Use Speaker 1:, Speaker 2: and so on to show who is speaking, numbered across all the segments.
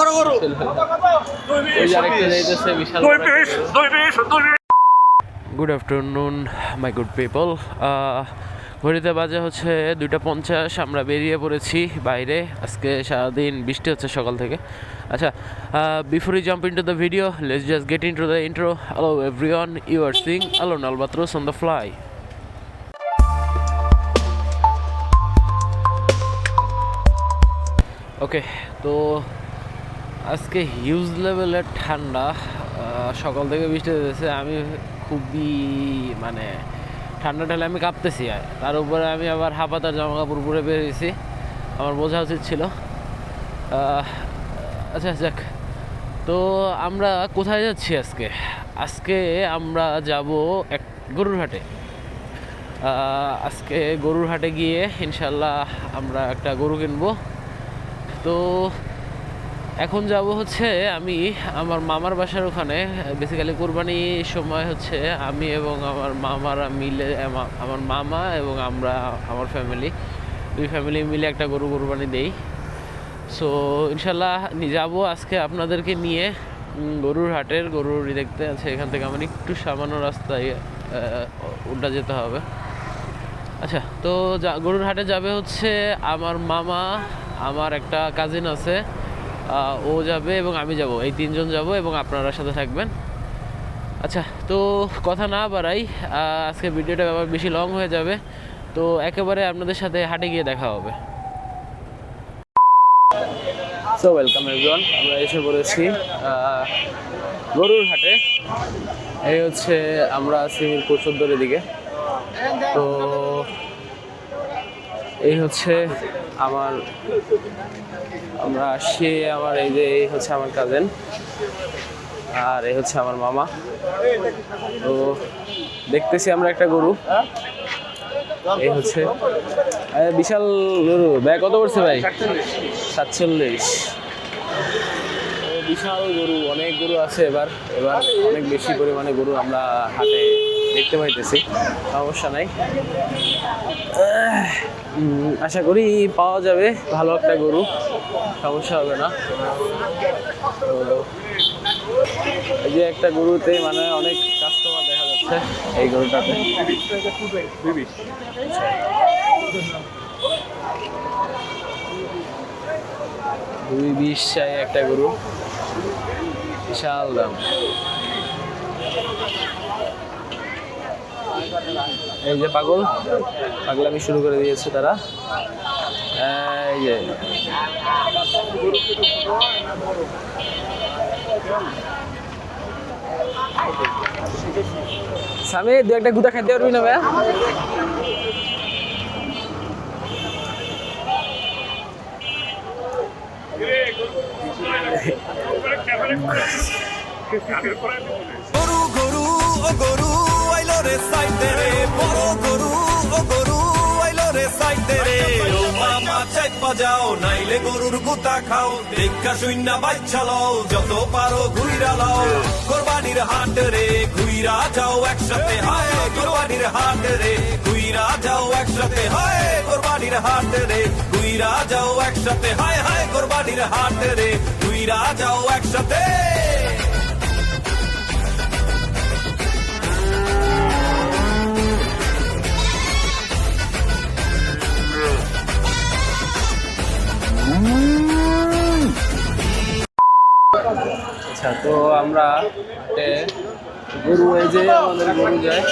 Speaker 1: বড় গরু।
Speaker 2: Good afternoon মাই good people. ঘড়িতে বাজে হচ্ছে 2:50। আমরা বেরিয়ে পড়েছি বাইরে। আজকে সারাদিন বৃষ্টি হচ্ছে সকাল থেকে। আচ্ছা, before you jump into the video, let's just get into the intro. Hello everyone, you are sing alone albatross on the fly. Okay, তো আজকে হিউজ লেভেলের ঠান্ডা। সকাল থেকে বৃষ্টি হতেছে। আমি খুবই ঠান্ডা ঠান্ডা আমি কাঁপতেছি। তার উপরে আমি আবার হাফাতার জামা কাপড় পরে বেরিয়েছি। আমার বোঝা উচিত ছিল। আচ্ছা যাক, তো আমরা কোথায় যাচ্ছি আজকে? আজকে আমরা যাব এক গরুর হাটে। আজকে গরুর হাটে গিয়ে ইনশাল্লাহ আমরা একটা গরু কিনবো। তো এখন যাব হচ্ছে আমি আমার মামার বাসার ওখানে। বেসিক্যালি কোরবানির সময় হচ্ছে আমি এবং আমার মামারা মিলে, আমার মামা এবং আমার দুই ফ্যামিলি মিলে একটা গরু কোরবানি দেই। সো ইনশাল্লাহ যাব আজকে আপনাদেরকে নিয়ে গরুর হাটের গরুর দেখতে আছে। এখান থেকে আমার একটু সামান্য রাস্তায় উল্টা যেতে হবে। আচ্ছা, তো গরুর হাটে যাবে হচ্ছে আমার মামা, আমার একটা কাজিন আছে, ও যাবে এবং আমি যাব। এই তিনজন যাব এবং আপনারা সাথে থাকবেন। আচ্ছা, তো কথা না বাড়াই, আজকে ভিডিওটা আবার বেশি লং হয়ে যাবে। তো একেবারে আপনাদের সাথে হাটে গিয়ে দেখা হবে। সো ওয়েলকাম এভরিওয়ান, আমরা এসে পড়েছি গরুর হাটে। এই হচ্ছে আমরা আছি মিরপুর 14-এর দিকে। তো এই হচ্ছে আমরা আসছি। এই হচ্ছে আমার কাজিন, আর এই হচ্ছে আমার মামা। তো দেখতেছি আমরা একটা গরু। এই হচ্ছে বিশাল গরু। ভাই কত পড়ছে ভাই? 47। বিশাল গরু, অনেক গরু আছে। এবার অনেক বেশি পরিমাণে গরু আমরা হাটে দেখতে পাইতেছি। সমস্যা নাই, আশা করি পাওয়া যাবে ভালো একটা গরু, সমস্যা হবে না। তো এই যে একটা গরুতে অনেক কাস্টমার দেখা যাচ্ছে এই গরুটাতে। 220 চাই একটা গরু, বিশাল দাম। এই যে পাগলামি শুরু করে দিয়েছে তারা। এই যে স্বামী, দু একটা গুদা খাইতে পারবি না ভাইয়া?
Speaker 3: গরু গরু ও গরু আইলো রে সাইতে রে, বড় গরু ও গরু আইলো রে সাইতে রে। ও মামা চাইপা যাও, নাইলে গরুর গুতা খাও। দেখা শুইনা বাচ্চা লও, যত পারো ঘুইরা লাও। কোরবানির হাট রে ঘুইরা যাও একসাথে, হায় কোরবানির হাট রে ঘুইরা যাও একসাথে, হায় কোরবানির হাট রে ঘুইরা যাও একসাথে, হায় হায় কোরবানির হাট রে ঘুইরা যাও একসাথে।
Speaker 2: আচ্ছা, তো আমরা গরু, এই যে আমাদের গরু যায়,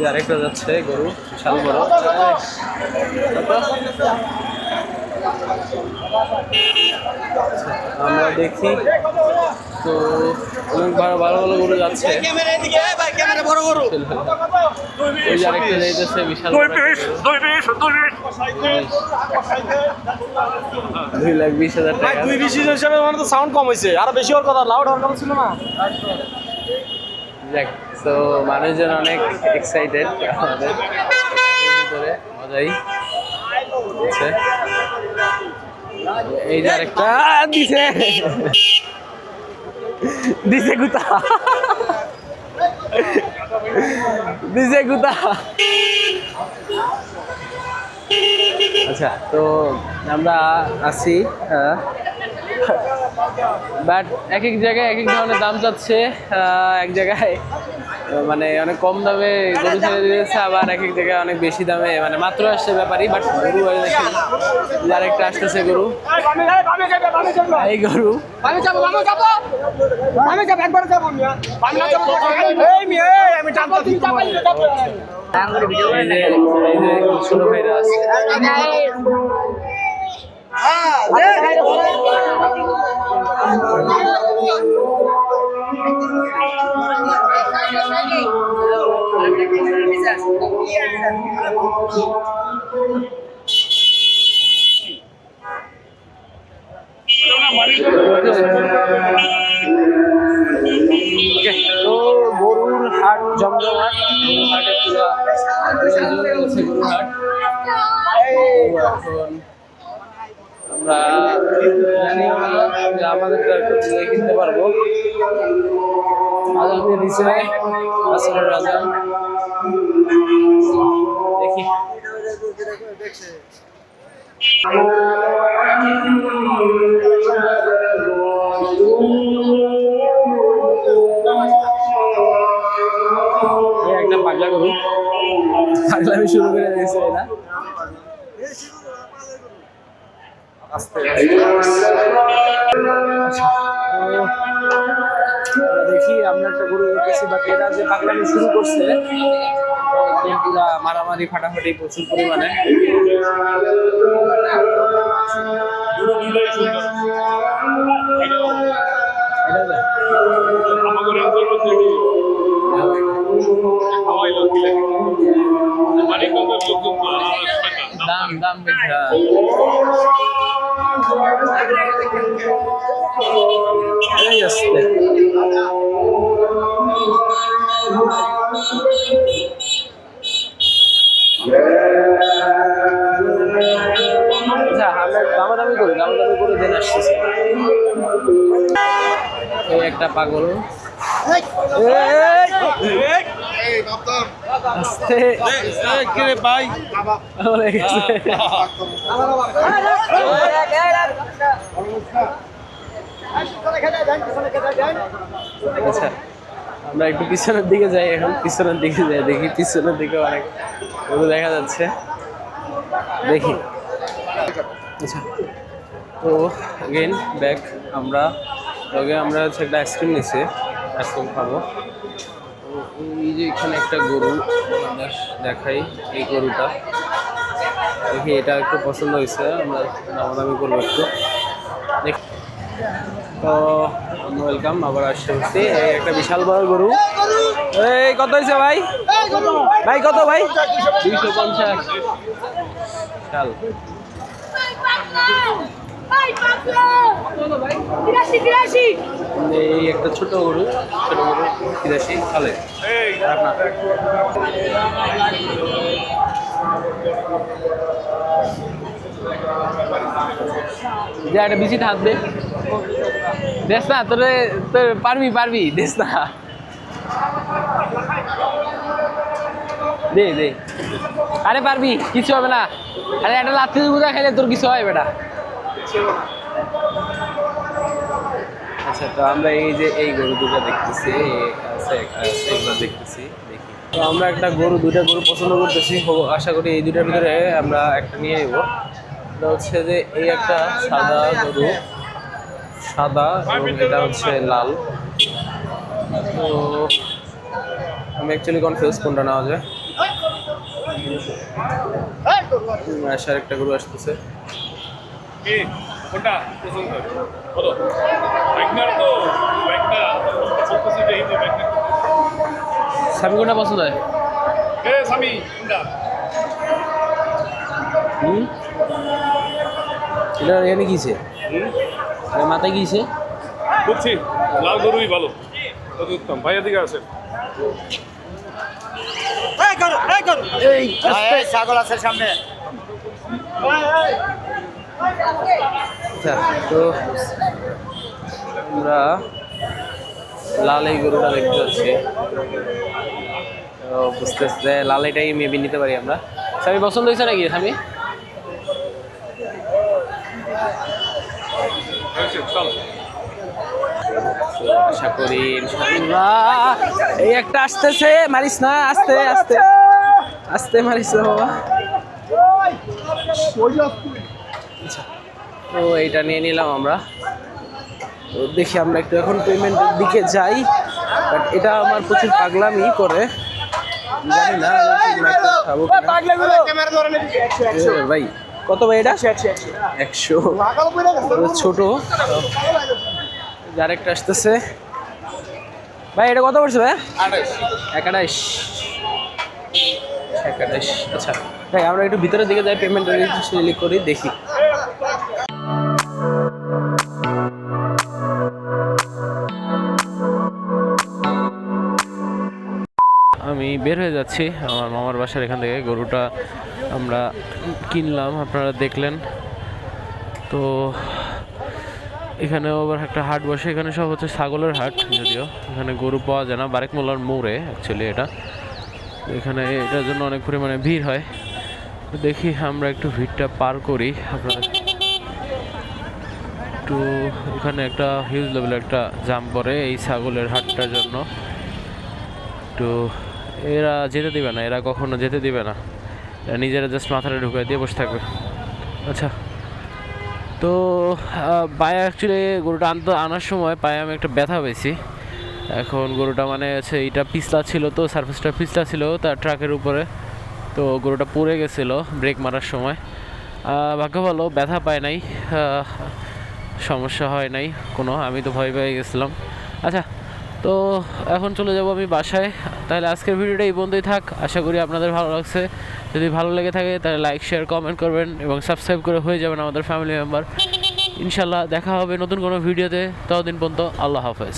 Speaker 2: আরেকটা যাচ্ছে গরু, বিশাল বড়। আমরা দেখি তো অনেক ভালো ভালো গরু যাচ্ছে। ওই যে আরেকটা যাইতেছে, বিশাল 2,20,000 টাকা।
Speaker 1: 220 হিসাবে তো সাউন্ড কম হয়েছে, আরো বেশি হওয়ার কথা, লাউড হওয়ার কথা ছিল না।
Speaker 2: যাক, তো মানুষজন অনেক এক্সাইটেড আমাদের ভিতরে, মজাই হচ্ছে। এই যে আরেকটা দিছে গুতা আচ্ছা, তো আমরা আছি বাট এক এক জায়গায় এক এক ধরনের দাম যাচ্ছে। এক জায়গায় মানে অনেক কম দামে গরু ছেড়ে দিয়েছে, আবার এক এক জায়গায় অনেক বেশি দামে, মানে মাত্র আসছে ব্যাপারই। বাট গরু আরেকটা আসতেছে গরু, এই গরু ছোট ভাইরা আছে। তো গরুর হাট জমজমাট, গরুর হাটে পুরো গরুর হাট। এখন আমরা জানিও না যে আমাদেরটা একটু কিনতে পারবো। আজান দিয়ে দিছে, আসরের আজান। দেখি একটা পাগলা গরু, পাগলামি শুরু করে দিয়েছে এটা। দেখি আমরা একটা গরু দেখতেছি, বাট এরা যে পাগলামি শুরু করছে পুরা মারামারি ফাটাফাটি প্রচুর পরিমাণে। দাম দাম বেশি দামাদামি করে দেন আসতেছে। এই একটা পাগল ভাই আচ্ছা, আমরা একটু পিছনের দিকে যাই। এখন পিছনের দিকে যাই, দেখি পিছনের দিকে অনেক গরু দেখা যাচ্ছে, দেখি। আচ্ছা, তো এগেইন ব্যাক আমরা হচ্ছে একটা আইসক্রিম নিচ্ছি, আইসক্রিম খাবো। তো এই যে এখানে একটা গরু দেখাই, এই গরুটা দেখি, এটা একটু পছন্দ হয়েছে, আমরা দামাদামি করবো একটু। তো ওয়েলকাম, আবার আসতে হচ্ছে। এই একটা বিশাল বড় গরু। এই কত হয়েছে ভাই? ভাই কত ভাই? 250 চাল। এই একটা ছোট গরু 83 খালে। যা একটা বিচিট হাত দে, দেখ না তোর পারবি দেখ না, দে দে। আরে পারবি, কিছু হবে না। আরে একটা লাত্তি গুঁজা খেলে তোর কিছু হয় বেটা। আচ্ছা, তো আমরা এই যে এই গরু দুটো দেখতেছি, এগুলো দেখতেছি, দেখি। তো আমরা একটা দুটা গরু পছন্দ করতেছি, আশা করি এই দুটার ভিতরে আমরা একটা নিয়ে নেব। এটা হচ্ছে যে এই একটা সাদা গরু, সাদা, এবং এটা হচ্ছে লাল। তো আমি অ্যাকচুয়ালি কনফিউজ কোনটা নেওয়া যায়। আসার একটা গরু আসতেছে। স্বামী কোনটা পছন্দ হয়? এটা এখানে কিছে মাথায় কিছে
Speaker 1: বুঝছি, লাল গরুই ভালো, উত্তম। ভাইয়া দিকে আছে
Speaker 4: ছাগল আছে সামনে।
Speaker 2: আচ্ছা, তো আমরা লাল এই গরুটা দেখতে পাচ্ছি, তো বুঝতেছি যে লাল এটাই মেবি নিতে পারি আমরা। স্বামী পছন্দ হয়েছে নাকি স্বামী?
Speaker 1: আসেন চলো।
Speaker 2: আশা করি ইনশাআল্লাহ। এই একটা আসতেছে, মারিস না, আস্তে আস্তে আস্তে মারিস না বাবা। আচ্ছা, তো এইটা নিয়ে নিলাম আমরা। তো দেখি আমরা একটু এখন পেমেন্টের দিকে যাই, বাট এটা আমার প্রচুর পাগলামি করে, জানি না আমি ঠিক মাইকটা খাবো কিনা। ভাই কত ভাই এটা? 100 ছোট। আরেকটা আসতেছে ভাই, এটা কত পড়ছে ভাই? 21। আচ্ছা ভাই, আমরা একটু ভিতরের দিকে যাই, পেমেন্ট করি, দেখি। আমি বের হয়ে যাচ্ছি আমার মামার বাসার এখান থেকে। গরুটা আমরা কিনলাম, আপনারা দেখলেন। তো এখানেও আবার একটা হাট বসে, এখানে সব হচ্ছে ছাগলের হাট, যদিও এখানে গরু পাওয়া যায় না। বারেক মোল্লার মোড়ে অ্যাকচুয়ালি এটা। এখানে এটার জন্য অনেক পরিমাণে ভিড় হয়। তো দেখি আমরা একটু ভিড়টা পার করি। আপনারা একটু, এখানে একটা হিউজ লেভেলের একটা জাম পড়ে এই ছাগলের হাটটার জন্য। একটু এরা যেতে দিবে না, এরা কখনো যেতে দিবে না, এরা নিজেরা জাস্ট মাথাটা ঢুকাই দিয়ে বসে থাকবে। আচ্ছা, তো পায়ে অ্যাকচুয়ালি গরুটা আনার সময় পায়ে আমি একটা ব্যথা পেয়েছি। এখন গরুটা মানে হচ্ছে এইটা পিছলা ছিল, তো সার্ফেসটা পিছলা ছিল তার ট্রাকের উপরে, তো গরুটা পড়ে গেছিলো ব্রেক মারার সময়। ভাগ্য ভালো ব্যথা পায় নাই, সমস্যা হয় নাই কোনো, আমি তো ভয় পেয়ে গেছিলাম। আচ্ছা, তো এখন চলে যাব আমি বাসায়। তাহলে আজকের ভিডিওটা এই পর্যন্তই থাক। আশা করি আপনাদের ভালো লাগছে। যদি ভালো লেগে থাকে তাহলে লাইক, শেয়ার, কমেন্ট করবেন এবং সাবস্ক্রাইব করে হয়ে যাবেন আমাদের ফ্যামিলি মেম্বার। ইনশাল্লাহ দেখা হবে নতুন কোনো ভিডিওতে। ততদিন পর্যন্ত আল্লাহ হাফেজ।